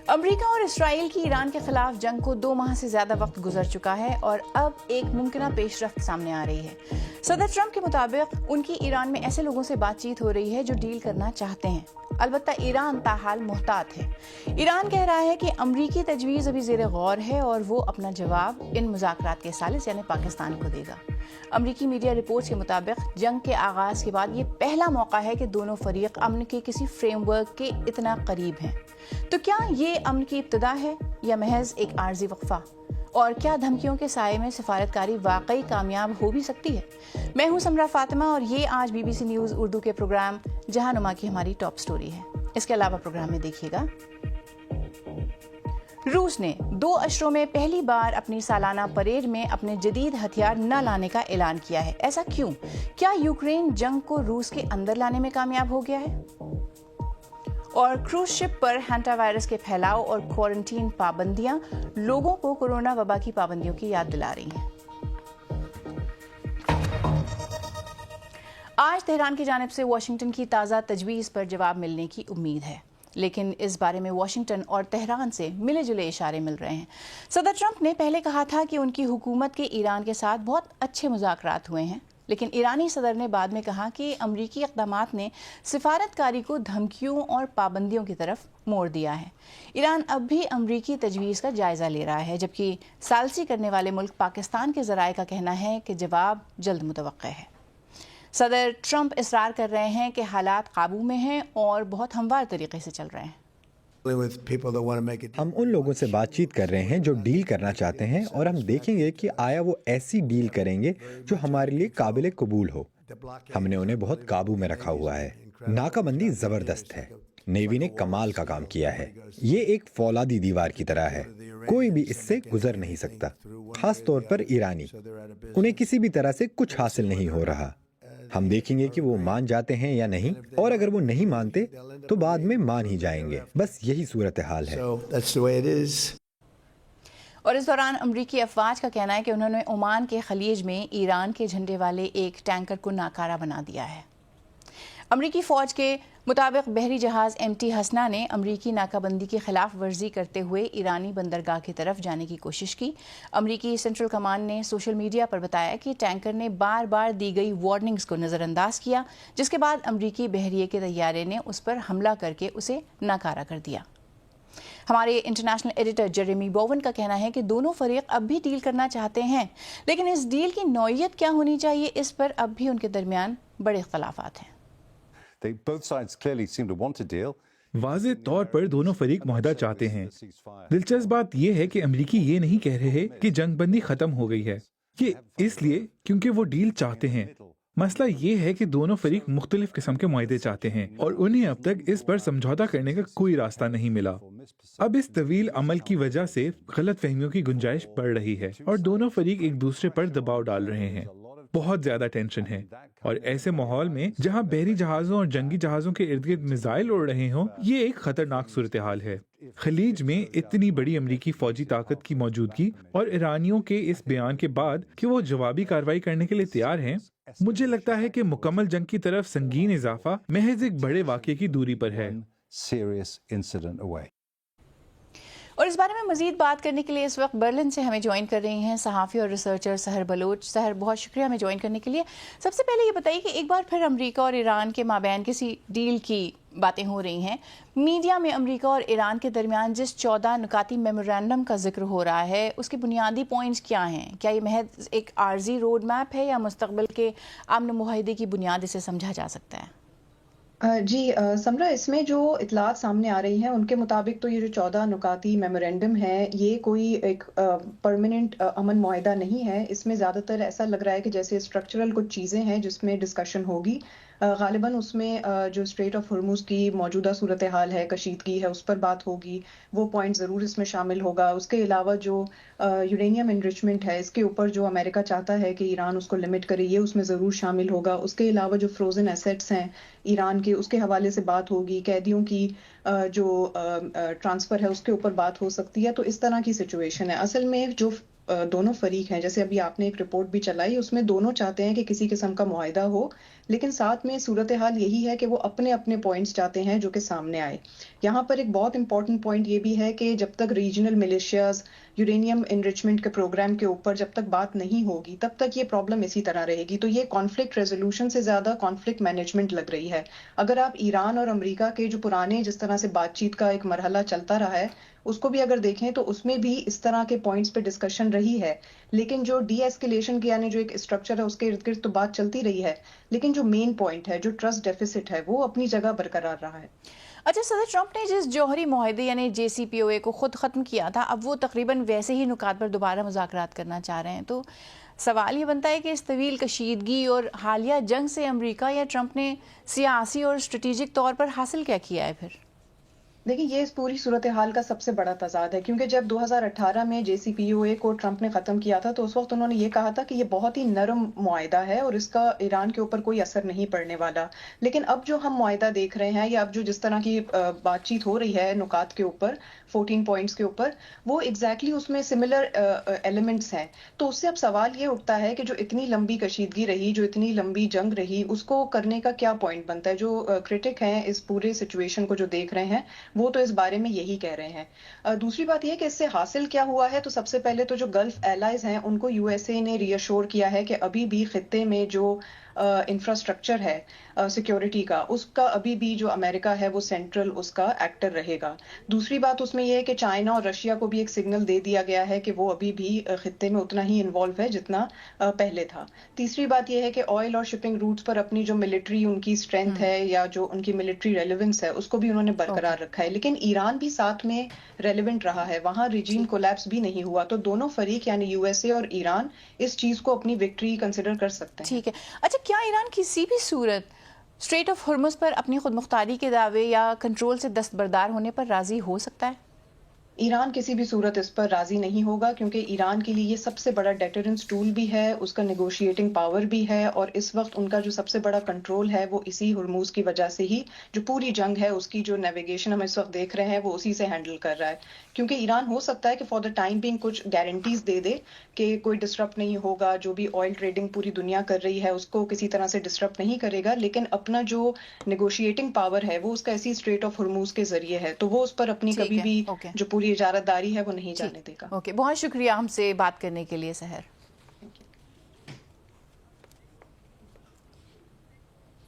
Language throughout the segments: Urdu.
امریکہ اور اسرائیل کی ایران کے خلاف جنگ کو 2 ماہ سے زیادہ وقت گزر چکا ہے اور اب ایک ممکنہ پیش رفت سامنے آ رہی ہے۔ صدر ٹرمپ کے مطابق ان کی ایران میں ایسے لوگوں سے بات چیت ہو رہی ہے جو ڈیل کرنا چاہتے ہیں، البتہ ایران تاحال محتاط ہے۔ ایران کہہ رہا ہے کہ امریکی تجویز ابھی زیر غور ہے اور وہ اپنا جواب ان مذاکرات کے ثالث یعنی پاکستان کو دے گا۔ امریکی میڈیا رپورٹس کے مطابق جنگ کے آغاز کے بعد یہ پہلا موقع ہے کہ دونوں فریق امن کے کسی فریم ورک کے اتنا قریب ہیں۔ تو کیا یہ امن کی ابتدا ہے یا محض ایک عارضی وقفہ؟ اور کیا دھمکیوں کے سائے میں سفارتکاری واقعی کامیاب ہو بھی سکتی ہے؟ میں ہوں سمرا فاطمہ اور یہ آج B B C news Urdu کے پروگرام جہاں نما کی ہماری ٹاپ سٹوری ہے۔ اس کے علاوہ پروگرام میں دیکھیے گا، روس نے 2 اشروں میں پہلی بار اپنی سالانہ پریڈ میں اپنے جدید ہتھیار نہ لانے کا اعلان کیا ہے۔ ایسا کیوں؟ کیا یوکرین جنگ کو روس کے اندر لانے میں کامیاب ہو گیا ہے؟ اور کروز شپ پر ہینٹا وائرس کے پھیلاؤ اور کوارنٹین پابندیاں لوگوں کو کورونا وبا کی پابندیوں کی یاد دلا رہی ہیں۔ آج تہران کی جانب سے واشنگٹن کی تازہ تجویز پر جواب ملنے کی امید ہے، لیکن اس بارے میں واشنگٹن اور تہران سے ملے جلے اشارے مل رہے ہیں۔ صدر ٹرمپ نے پہلے کہا تھا کہ ان کی حکومت کے ایران کے ساتھ بہت اچھے مذاکرات ہوئے ہیں، لیکن ایرانی صدر نے بعد میں کہا کہ امریکی اقدامات نے سفارتکاری کو دھمکیوں اور پابندیوں کی طرف موڑ دیا ہے۔ ایران اب بھی امریکی تجویز کا جائزہ لے رہا ہے، جبکہ ثالثی کرنے والے ملک پاکستان کے ذرائع کا کہنا ہے کہ جواب جلد متوقع ہے۔ صدر ٹرمپ اصرار کر رہے ہیں کہ حالات قابو میں ہیں اور بہت ہموار طریقے سے چل رہے ہیں۔ ہم ان لوگوں سے بات چیت کر رہے ہیں جو ڈیل کرنا چاہتے ہیں، اور ہم دیکھیں گے کہ آیا وہ ایسی ڈیل کریں گے جو ہمارے لیے قابل قبول ہو۔ ہم نے انہیں بہت قابو میں رکھا ہوا ہے۔ ناکہ بندی زبردست ہے، نیوی نے کمال کا کام کیا ہے۔ یہ ایک فولادی دیوار کی طرح ہے، کوئی بھی اس سے گزر نہیں سکتا، خاص طور پر ایرانی۔ انہیں کسی بھی طرح سے کچھ حاصل نہیں ہو رہا۔ ہم دیکھیں گے کہ وہ مان جاتے ہیں یا نہیں، اور اگر وہ نہیں مانتے تو بعد میں مان ہی جائیں گے۔ بس یہی صورتحال ہے۔ اور اس دوران امریکی افواج کا کہنا ہے کہ انہوں نے عمان کے خلیج میں ایران کے جھنڈے والے ایک ٹینکر کو ناکارہ بنا دیا ہے۔ امریکی فوج کے مطابق بحری جہاز ایم ٹی حسنہ نے امریکی ناکہ بندی کی خلاف ورزی کرتے ہوئے ایرانی بندرگاہ کی طرف جانے کی کوشش کی۔ امریکی سینٹرل کمانڈ نے سوشل میڈیا پر بتایا کہ ٹینکر نے بار بار دی گئی وارننگز کو نظر انداز کیا، جس کے بعد امریکی بحریے کے طیارے نے اس پر حملہ کر کے اسے ناکارہ کر دیا۔ ہمارے انٹرنیشنل ایڈیٹر جیریمی بوون کا کہنا ہے کہ دونوں فریق اب بھی ڈیل کرنا چاہتے ہیں، لیکن اس ڈیل کی نوعیت کیا ہونی چاہیے، اس پر اب بھی ان کے درمیان بڑے اختلافات ہیں۔ واضح طور پر دونوں فریق معاہدہ چاہتے ہیں۔ دلچسپ بات یہ ہے کہ امریکی یہ نہیں کہہ رہے کہ جنگ بندی ختم ہو گئی ہے، یہ اس لیے کیونکہ وہ ڈیل چاہتے ہیں۔ مسئلہ یہ ہے کہ دونوں فریق مختلف قسم کے معاہدے چاہتے ہیں اور انہیں اب تک اس پر سمجھوتہ کرنے کا کوئی راستہ نہیں ملا۔ اب اس طویل عمل کی وجہ سے غلط فہمیوں کی گنجائش بڑھ رہی ہے اور دونوں فریق ایک دوسرے پر دباؤ ڈال رہے ہیں۔ بہت زیادہ ٹینشن ہے، اور ایسے ماحول میں جہاں بحری جہازوں اور جنگی جہازوں کے ارد گرد میزائل اڑ رہے ہوں، یہ ایک خطرناک صورتحال ہے۔ خلیج میں اتنی بڑی امریکی فوجی طاقت کی موجودگی اور ایرانیوں کے اس بیان کے بعد کہ وہ جوابی کارروائی کرنے کے لیے تیار ہیں، مجھے لگتا ہے کہ مکمل جنگ کی طرف سنگین اضافہ محض ایک بڑے واقعے کی دوری پر ہے۔ اور اس بارے میں مزید بات کرنے کے لیے اس وقت برلن سے ہمیں جوائن کر رہی ہیں صحافی اور ریسرچر سحر بلوچ۔ سحر، بہت شکریہ ہمیں جوائن کرنے کے لیے۔ سب سے پہلے یہ بتائیے کہ ایک بار پھر امریکہ اور ایران کے مابین کسی ڈیل کی باتیں ہو رہی ہیں۔ میڈیا میں امریکہ اور ایران کے درمیان جس 14 نکاتی میمورینڈم کا ذکر ہو رہا ہے، اس کے بنیادی پوائنٹس کیا ہیں؟ کیا یہ محض ایک عارضی روڈ میپ ہے یا مستقبل کے امن معاہدے کی بنیاد اسے سمجھا جا سکتا ہے؟ جی سمرا، اس میں جو اطلاعات سامنے آ رہی ہیں ان کے مطابق تو یہ جو 14 نکاتی میمورینڈم ہے، یہ کوئی ایک پرماننٹ امن معاہدہ نہیں ہے۔ اس میں زیادہ تر ایسا لگ رہا ہے کہ جیسے اسٹرکچرل کچھ چیزیں ہیں جس میں ڈسکشن ہوگی۔ غالباً اس میں جو اسٹریٹ آف ہرمز کی موجودہ صورتحال ہے، کشیدگی ہے، اس پر بات ہوگی، وہ پوائنٹ ضرور اس میں شامل ہوگا۔ اس کے علاوہ جو یورینیم انرچمنٹ ہے، اس کے اوپر جو امریکہ چاہتا ہے کہ ایران اس کو لمٹ کرے، یہ اس میں ضرور شامل ہوگا۔ اس کے علاوہ جو فروزن ایسیٹس ہیں ایران کے، اس کے حوالے سے بات ہوگی۔ قیدیوں کی جو ٹرانسفر ہے اس کے اوپر بات ہو سکتی ہے۔ تو اس طرح کی سچویشن ہے۔ اصل میں جو دونوں فریق ہیں، جیسے ابھی آپ نے ایک رپورٹ بھی چلائی، اس میں دونوں چاہتے ہیں کہ کسی قسم کا معاہدہ ہو، لیکن ساتھ میں صورتحال یہی ہے کہ وہ اپنے اپنے پوائنٹس چاہتے ہیں جو کہ سامنے آئے۔ یہاں پر ایک بہت امپورٹنٹ پوائنٹ یہ بھی ہے کہ جب تک ریجنل ملیشیاز یورینیم انریچمنٹ کے پروگرام کے اوپر جب تک بات نہیں ہوگی تب تک یہ پرابلم اسی طرح رہے گی۔ تو یہ کانفلکٹ ریزولوشن سے زیادہ کانفلکٹ مینجمنٹ لگ رہی ہے۔ اگر آپ ایران اور امریکہ کے جو پرانے جس طرح سے بات چیت کا ایک مرحلہ چلتا رہا ہے اس کو بھی اگر دیکھیں تو اس میں بھی اس طرح کے پوائنٹس پہ ڈسکشن رہی ہے، لیکن جو ڈی ایسکیلیشن کے یعنی جو ایک اسٹرکچر ہے اس کے ارد گرد تو بات چلتی رہی ہے، لیکن جو مین پوائنٹ ہے جو ٹرسٹ ڈیفیسٹ ہے وہ اپنی جگہ برقرار رہا ہے۔ اچھا، صدر ٹرمپ نے جس جوہری معاہدے یعنی JCPOA کو خود ختم کیا تھا، اب وہ تقریباً ویسے ہی نکات پر دوبارہ مذاکرات کرنا چاہ رہے ہیں، تو سوال یہ بنتا ہے کہ اس طویل کشیدگی اور حالیہ جنگ سے امریکہ یا ٹرمپ نے سیاسی اور اسٹریٹجک طور پر حاصل کیا کیا ہے پھر؟ دیکھیں، یہ اس پوری صورتحال کا سب سے بڑا تضاد ہے، کیونکہ جب 2018 میں JCPOA کو ٹرمپ نے ختم کیا تھا تو اس وقت انہوں نے یہ کہا تھا کہ یہ بہت ہی نرم معاہدہ ہے اور اس کا ایران کے اوپر کوئی اثر نہیں پڑنے والا۔ لیکن اب جو ہم معاہدہ دیکھ رہے ہیں یا اب جو جس طرح کی بات چیت ہو رہی ہے نکات کے اوپر 14 پوائنٹس کے اوپر، وہ ایگزیکٹلی اس میں سملر ایلیمنٹس ہیں۔ تو اس سے اب سوال یہ اٹھتا ہے کہ جو اتنی لمبی کشیدگی رہی، جو اتنی لمبی جنگ رہی، اس کو کرنے کا کیا پوائنٹ بنتا ہے؟ جو کرٹک ہیں اس پورے سچویشن کو جو دیکھ رہے ہیں وہ تو اس بارے میں یہی کہہ رہے ہیں۔ دوسری بات یہ کہ اس سے حاصل کیا ہوا ہے، تو سب سے پہلے تو جو گلف ایلائز ہیں ان کو USA نے ری ایشور کیا ہے کہ ابھی بھی خطے میں جو انفراسٹرکچر ہے سیکیورٹی کا، اس کا ابھی بھی جو امریکہ ہے وہ سینٹرل اس کا ایکٹر رہے گا۔ دوسری بات اس میں یہ ہے کہ چائنا اور رشیا کو بھی ایک سگنل دے دیا گیا ہے کہ وہ ابھی بھی خطے میں اتنا ہی انوالو ہے جتنا پہلے تھا۔ تیسری بات یہ ہے کہ آئل اور شپنگ روٹس پر اپنی جو ملٹری ان کی اسٹرینتھ ہے یا جو ان کی ملٹری ریلیونس ہے اس کو بھی انہوں نے برقرار رکھا ہے، لیکن ایران بھی ساتھ میں ریلیونٹ رہا ہے، وہاں ریجیم کولیپس بھی نہیں ہوا۔ تو دونوں فریق یعنی USA اور ایران اس چیز کو اپنی وکٹری کنسیڈر کر سکتے ہیں۔ ٹھیک ہے۔ اچھا، کیا ایران کسی بھی صورت اسٹریٹ آف ہرمز پر اپنی خود مختاری کے دعوے یا کنٹرول سے دستبردار ہونے پر راضی ہو سکتا ہے؟ ایران کسی بھی صورت اس پر راضی نہیں ہوگا، کیونکہ ایران کے لیے یہ سب سے بڑا ڈیٹرنس ٹول بھی ہے، اس کا نیگوشیٹنگ پاور بھی ہے، اور اس وقت ان کا جو سب سے بڑا کنٹرول ہے وہ اسی ہرموز کی وجہ سے ہی جو پوری جنگ ہے اس کی جو نیویگیشن ہم اس وقت دیکھ رہے ہیں وہ اسی سے ہینڈل کر رہا ہے۔ کیونکہ ایران ہو سکتا ہے کہ فار دا ٹائم بینگ کچھ گارنٹیز دے دے کہ کوئی ڈسٹرپٹ نہیں ہوگا، جو بھی آئل ٹریڈنگ پوری دنیا کر رہی ہے اس کو کسی طرح سے ڈسٹرپٹ نہیں کرے گا، لیکن اپنا جو نیگوشیٹنگ پاور ہے وہ اس کا ایسی اسٹریٹ آف ہرموز کے ذریعے ہے، تو وہ اس پر اپنی کبھی بھی جو پوری اجارت داری ہے وہ نہیں جانے دے گا۔ اوکے، بہت شکریہ ہم سے بات کرنے کے لیے سحر۔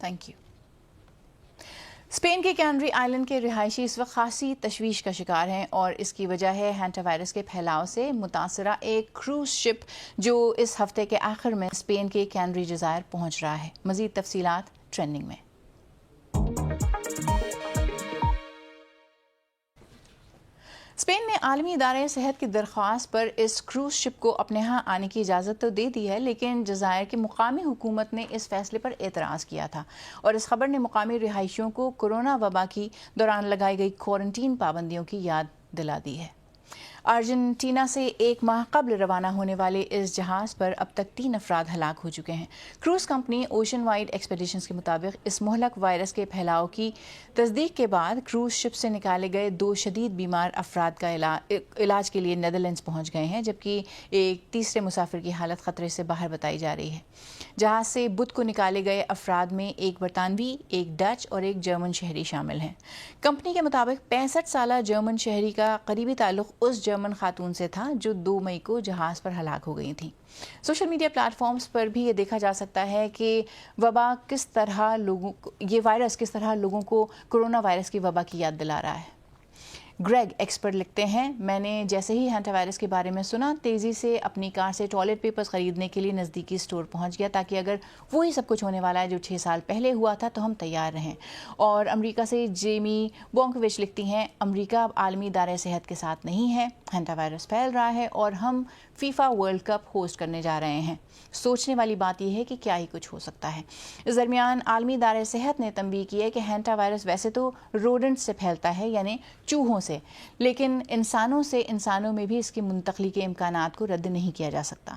Thank you. اسپین کے کینری آئلینڈ کے رہائشی اس وقت خاصی تشویش کا شکار ہیں، اور اس کی وجہ ہے ہینٹا وائرس کے پھیلاؤ سے متاثرہ ایک کروز شپ جو اس ہفتے کے آخر میں اسپین کے کینری جزائر پہنچ رہا ہے۔ مزید تفصیلات ٹرینڈنگ میں۔ اسپین نے عالمی ادارے صحت کی درخواست پر اس کروز شپ کو اپنے ہاں آنے کی اجازت تو دے دی ہے، لیکن جزائر کی مقامی حکومت نے اس فیصلے پر اعتراض کیا تھا، اور اس خبر نے مقامی رہائشیوں کو کورونا وبا کی دوران لگائی گئی کوارنٹین پابندیوں کی یاد دلا دی ہے۔ ارجنٹینا سے ایک ماہ قبل روانہ ہونے والے اس جہاز پر اب تک 3 افراد ہلاک ہو چکے ہیں۔ Cruise company Ocean Wide Expeditions کے مطابق اس مہلک وائرس کے پھیلاؤ کی تصدیق کے بعد کروز شپ سے نکالے گئے 2 شدید بیمار افراد کا علاج کے لیے نیدرلینڈز پہنچ گئے ہیں، جبکہ ایک تیسرے مسافر کی حالت خطرے سے باہر بتائی جا رہی ہے۔ جہاز سے بدھ کو نکالے گئے افراد میں ایک برطانوی، ایک ڈچ اور ایک جرمن شہری شامل ہیں۔ کمپنی کے مطابق 65 سالہ جرمن شہری کا قریبی تعلق اس جرمن خاتون سے تھا جو 2 مئی کو جہاز پر ہلاک ہو گئی تھیں۔ سوشل میڈیا پلیٹ فارمز پر بھی یہ دیکھا جا سکتا ہے کہ یہ وائرس کس طرح لوگوں کو کورونا وائرس کی وبا کی یاد دلا رہا ہے۔ گریگ ایکسپرٹ لکھتے ہیں، میں نے جیسے ہی ہینٹا وائرس کے بارے میں سنا تیزی سے اپنی کار سے ٹوائلٹ پیپرز خریدنے کے لیے نزدیکی سٹور پہنچ گیا، تاکہ اگر وہی سب کچھ ہونے والا ہے جو 6 سال پہلے ہوا تھا تو ہم تیار رہیں۔ اور امریکہ سے جیمی بونکوچ لکھتی ہیں، امریکہ اب عالمی ادارے صحت کے ساتھ نہیں ہے، ہینٹا وائرس پھیل رہا ہے اور ہم فیفا ورلڈ کپ ہوسٹ کرنے جا رہے ہیں۔ سوچنے والی بات یہ ہے کہ کیا ہی کچھ ہو سکتا ہے۔ اس درمیان عالمی ادارے صحت نے تنبیہ کی ہے کہ ہینٹا وائرس ویسے تو روڈنٹ سے پھیلتا ہے، یعنی چوہوں سے، لیکن انسانوں سے انسانوں میں بھی اس کی منتقلی کے امکانات کو رد نہیں کیا جا سکتا۔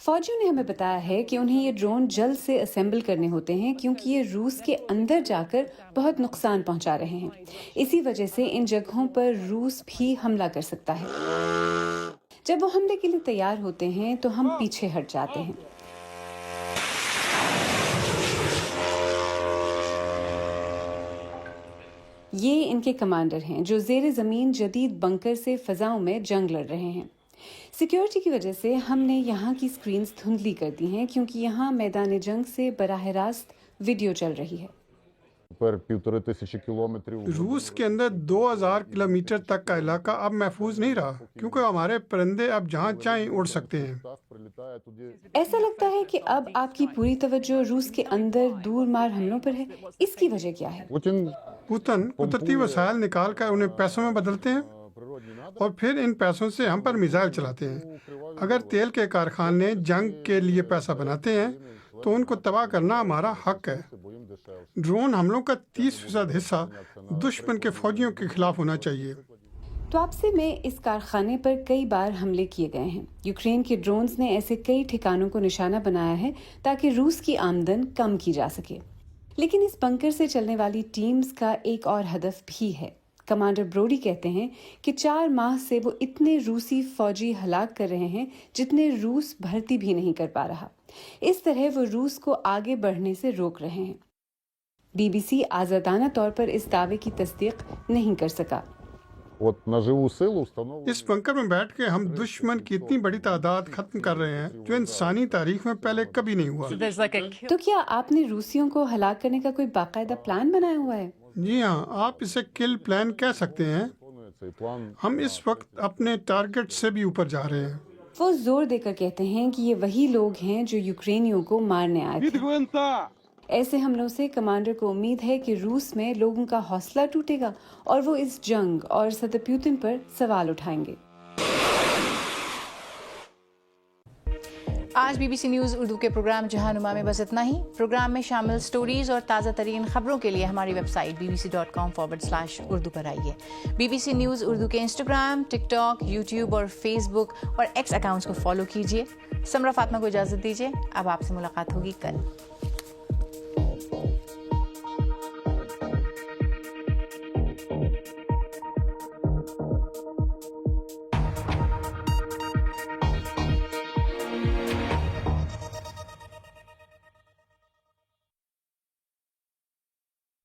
فوجیوں نے ہمیں بتایا ہے کہ انہیں یہ ڈرون جلد سے اسمبل کرنے ہوتے ہیں کیونکہ یہ روس کے اندر جا کر بہت نقصان پہنچا رہے ہیں. اسی وجہ سے ان جگہوں پر روس بھی حملہ کر سکتا ہے. جب وہ حملے کے لیے تیار ہوتے ہیں تو ہم پیچھے ہٹ جاتے ہیں. یہ ان کے کمانڈر ہیں جو زیر زمین جدید بنکر سے فضاؤں میں جنگ لڑ رہے ہیں. سیکیورٹی کی وجہ سے ہم نے یہاں کی سکرینز دھندلی کر دی ہیں کیونکہ یہاں میدان جنگ سے براہ راست ویڈیو چل رہی ہے. روس کے اندر 2000 کلومیٹر تک کا علاقہ اب محفوظ نہیں رہا کیونکہ ہمارے پرندے اب جہاں چاہیں اڑ سکتے ہیں. ایسا لگتا ہے کہ اب آپ کی پوری توجہ روس کے اندر دور مار حملوں پر ہے. اس کی وجہ کیا ہے؟ پوتن قدرتی وسائل نکال کر انہیں پیسوں میں بدلتے ہیں اور پھر ان پیسوں سے ہم پر میزائل چلاتے ہیں. اگر تیل کے کارخانے جنگ کے لیے پیسہ بناتے ہیں تو ان کو تباہ کرنا ہمارا حق ہے. ڈرون حملوں کا 30% حصہ دشمن کے فوجیوں کے خلاف ہونا چاہیے. تو آپ سے میں اس کارخانے پر کئی بار حملے کیے گئے ہیں. یوکرین کے ڈرونز نے ایسے کئی ٹھکانوں کو نشانہ بنایا ہے تاکہ روس کی آمدن کم کی جا سکے. لیکن اس بنکر سے چلنے والی ٹیمز کا ایک اور ہدف بھی ہے. کمانڈر بروڈی کہتے ہیں کہ 4 ماہ سے وہ اتنے روسی فوجی ہلاک کر رہے ہیں جتنے روس بھرتی بھی نہیں کر پا رہا. اس طرح وہ روس کو آگے بڑھنے سے روک رہے ہیں. بی بی سی آزادانہ طور پر اس دعوے کی تصدیق نہیں کر سکا. اس بنکر میں بیٹھ کے ہم دشمن کی اتنی بڑی تعداد ختم کر رہے ہیں جو انسانی تاریخ میں پہلے کبھی نہیں ہوا. تو کیا آپ نے روسیوں کو ہلاک کرنے کا کوئی باقاعدہ پلان بنایا ہوا ہے؟ جی ہاں، آپ اسے کل پلان کہہ سکتے ہیں. ہم اس وقت اپنے ٹارگٹ سے بھی اوپر جا رہے ہیں. وہ زور دے کر کہتے ہیں کہ یہ وہی لوگ ہیں جو یوکرینیوں کو مارنے آئے تھے. ایسے حملوں سے کمانڈر کو امید ہے کہ روس میں لوگوں کا حوصلہ ٹوٹے گا اور وہ اس جنگ اور صدر پیوتن پر سوال اٹھائیں گے. آج B B C news Urdu کے پروگرام جہانما میں بس اتنا ہی. پروگرام میں شامل سٹوریز اور تازہ ترین خبروں کے لیے ہماری ویب سائٹ bbc.com/urdu پر آئیے. B B C news Urdu کے انسٹاگرام، ٹک ٹاک، یوٹیوب اور فیس بک اور ایکس اکاؤنٹس کو فالو کیجیے. سمرا فاطمہ کو اجازت دیجیے. اب آپ سے ملاقات ہوگی کل.